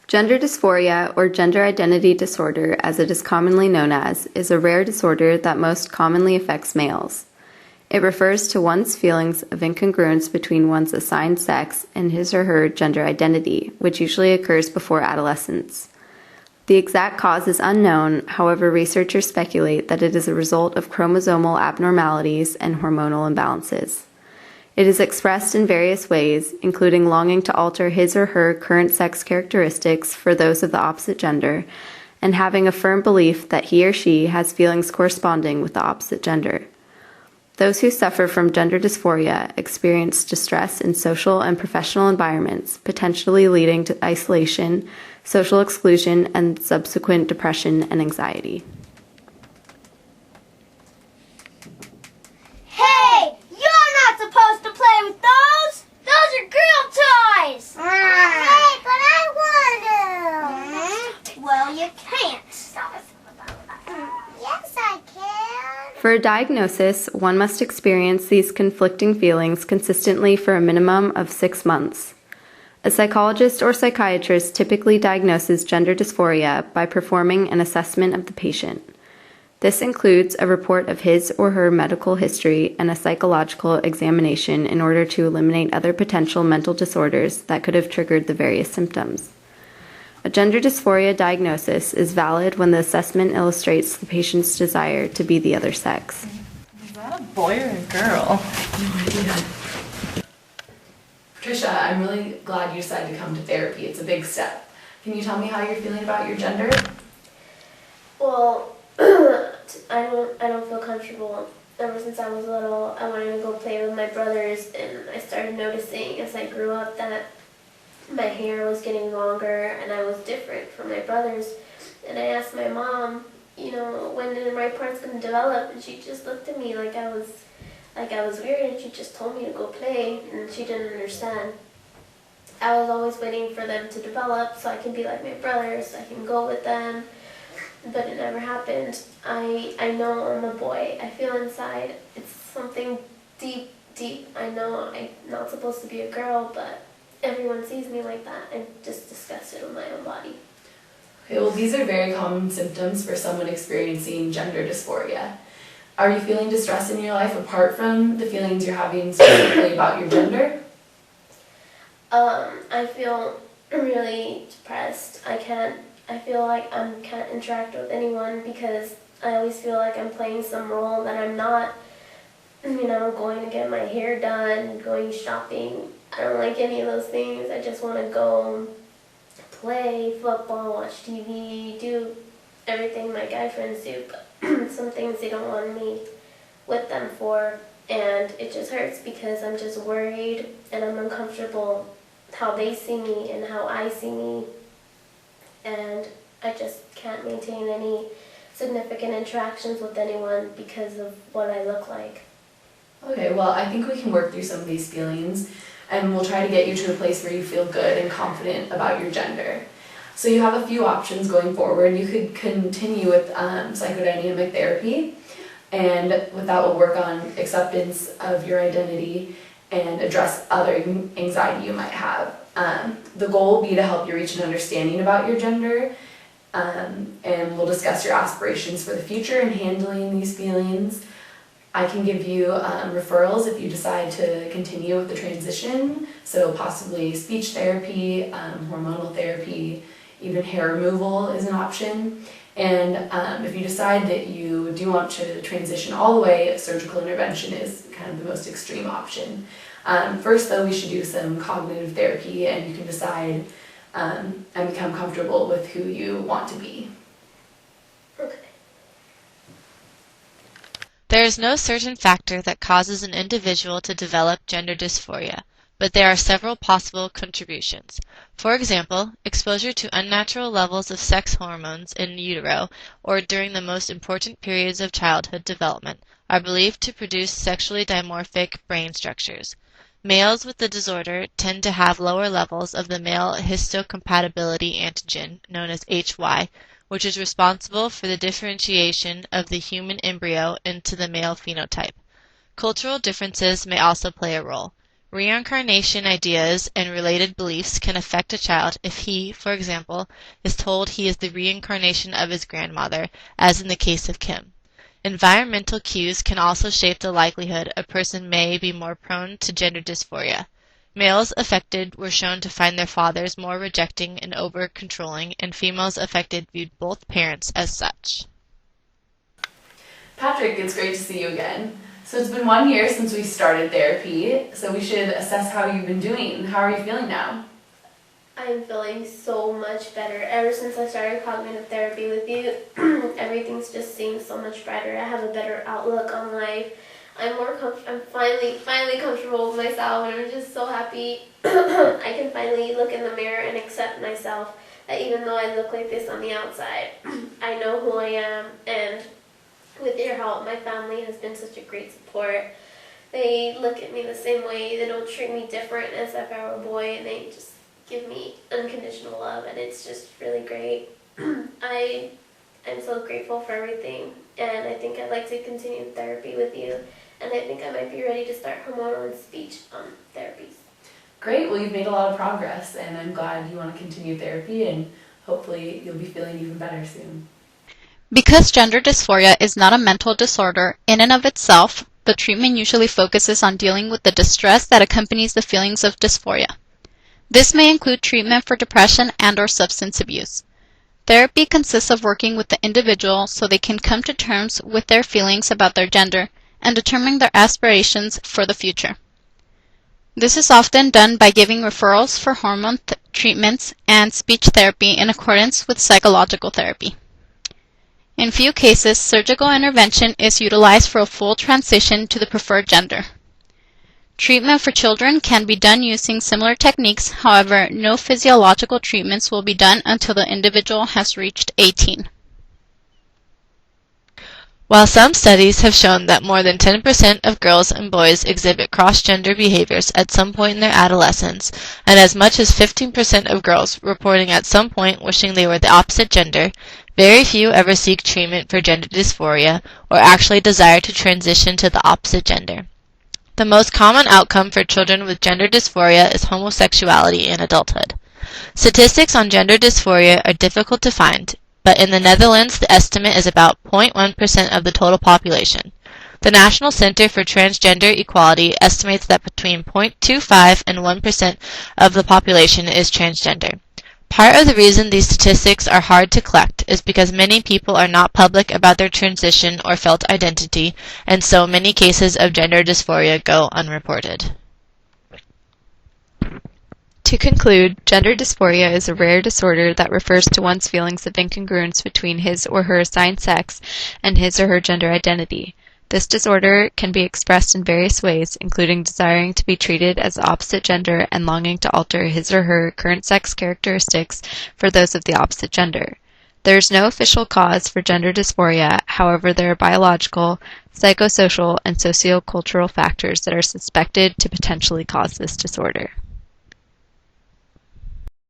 Gender dysphoria, or gender identity disorder as it is commonly known as, is a rare disorder that most commonly affects males. It refers to one's feelings of incongruence between one's assigned sex and his or her gender identity, which usually occurs before adolescence. The exact cause is unknown, however, researchers speculate that it is a result of chromosomal abnormalities and hormonal imbalances. It is expressed in various ways, including longing to alter his or her current sex characteristics for those of the opposite gender, and having a firm belief that he or she has feelings corresponding with the opposite gender. Those who suffer from gender dysphoria experience distress in social and professional environments, potentially leading to isolation, social exclusion, and subsequent depression and anxiety. Hey, you're not supposed to play with those! Those are girl toys! Hey, but I want to! Well, you can't. Yes, I can. For a diagnosis, one must experience these conflicting feelings consistently for a minimum of 6 months. A psychologist or psychiatrist typically diagnoses gender dysphoria by performing an assessment of the patient. This includes a report of his or her medical history and a psychological examination in order to eliminate other potential mental disorders that could have triggered the various symptoms. A gender dysphoria diagnosis is valid when the assessment illustrates the patient's desire to be the other sex. Is that a boy or a girl? No idea. Patricia, I'm really glad you decided to come to therapy. It's a big step. Can you tell me how you're feeling about your gender? Well, I don't feel comfortable. Ever since I was little, I wanted to go play with my brothers, and I started noticing as I grew up that my hair was getting longer and I was different from my brothers. And I asked my mom, when the right part's going to develop, and she just looked at me like I was weird, and she just told me to go play, and she didn't understand. I was always waiting for them to develop so I can be like my brothers, so I can go with them, but it never happened. I know I'm a boy. I feel inside it's something deep. I know I'm not supposed to be a girl, but everyone sees me like that. I'm just disgusted with my own body. Okay, well, these are very common symptoms for someone experiencing gender dysphoria. Are you feeling distress in your life apart from the feelings you're having specifically about your gender? I feel really depressed. I feel like I can't interact with anyone because I always feel like I'm playing some role that I'm not. Going to get my hair done, going shopping. I don't like any of those things. I just want to go play football, watch TV, do everything my guy friends do, but some things they don't want me with them for, and it just hurts because I'm just worried and I'm uncomfortable how they see me and how I see me, and I just can't maintain any significant interactions with anyone because of what I look like. Okay, well, I think we can work through some of these feelings, and we'll try to get you to a place where you feel good and confident about your gender. So you have a few options going forward. You could continue with psychodynamic therapy, and with that we'll work on acceptance of your identity and address other anxiety you might have. The goal will be to help you reach an understanding about your gender, and we'll discuss your aspirations for the future in handling these feelings. I can give you referrals if you decide to continue with the transition, so possibly speech therapy, hormonal therapy, even hair removal is an option. And if you decide that you do want to transition all the way, surgical intervention is kind of the most extreme option. First though, we should do some cognitive therapy, and you can decide and become comfortable with who you want to be. Okay. There is no certain factor that causes an individual to develop gender dysphoria, but there are several possible contributions. For example, exposure to unnatural levels of sex hormones in utero or during the most important periods of childhood development are believed to produce sexually dimorphic brain structures. Males with the disorder tend to have lower levels of the male histocompatibility antigen, known as HY, which is responsible for the differentiation of the human embryo into the male phenotype. Cultural differences may also play a role. Reincarnation ideas and related beliefs can affect a child if he, for example, is told he is the reincarnation of his grandmother, as in the case of Kim. Environmental cues can also shape the likelihood a person may be more prone to gender dysphoria. Males affected were shown to find their fathers more rejecting and over-controlling, and females affected viewed both parents as such. Patrick, it's great to see you again. So it's been 1 year since we started therapy, so we should assess how you've been doing. How are you feeling now? I'm feeling so much better. Ever since I started cognitive therapy with you, everything's just seems so much brighter. I have a better outlook on life. I'm finally comfortable with myself, and I'm just so happy I can finally look in the mirror and accept myself, that even though I look like this on the outside, I know who I am, and with your help, my family has been such a great support. They look at me the same way. They don't treat me different as if I were a boy, and they just give me unconditional love, and it's just really great. I'm so grateful for everything, and I think I'd like to continue therapy with you, and I think I might be ready to start hormonal and speech therapies. Great, well you've made a lot of progress, and I'm glad you want to continue therapy, and hopefully you'll be feeling even better soon. Because gender dysphoria is not a mental disorder in and of itself, the treatment usually focuses on dealing with the distress that accompanies the feelings of dysphoria. This may include treatment for depression and/or substance abuse. Therapy consists of working with the individual so they can come to terms with their feelings about their gender and determine their aspirations for the future. This is often done by giving referrals for hormone treatments and speech therapy in accordance with psychological therapy. In few cases, surgical intervention is utilized for a full transition to the preferred gender. Treatment for children can be done using similar techniques, however, no physiological treatments will be done until the individual has reached 18. While some studies have shown that more than 10% of girls and boys exhibit cross-gender behaviors at some point in their adolescence, and as much as 15% of girls reporting at some point wishing they were the opposite gender, very few ever seek treatment for gender dysphoria or actually desire to transition to the opposite gender. The most common outcome for children with gender dysphoria is homosexuality in adulthood. Statistics on gender dysphoria are difficult to find, but in the Netherlands the estimate is about 0.1% of the total population. The National Center for Transgender Equality estimates that between 0.25 and 1% of the population is transgender. Part of the reason these statistics are hard to collect is because many people are not public about their transition or felt identity, and so many cases of gender dysphoria go unreported. To conclude, gender dysphoria is a rare disorder that refers to one's feelings of incongruence between his or her assigned sex and his or her gender identity. This disorder can be expressed in various ways, including desiring to be treated as the opposite gender and longing to alter his or her current sex characteristics for those of the opposite gender. There is no official cause for gender dysphoria, however there are biological, psychosocial, and sociocultural factors that are suspected to potentially cause this disorder.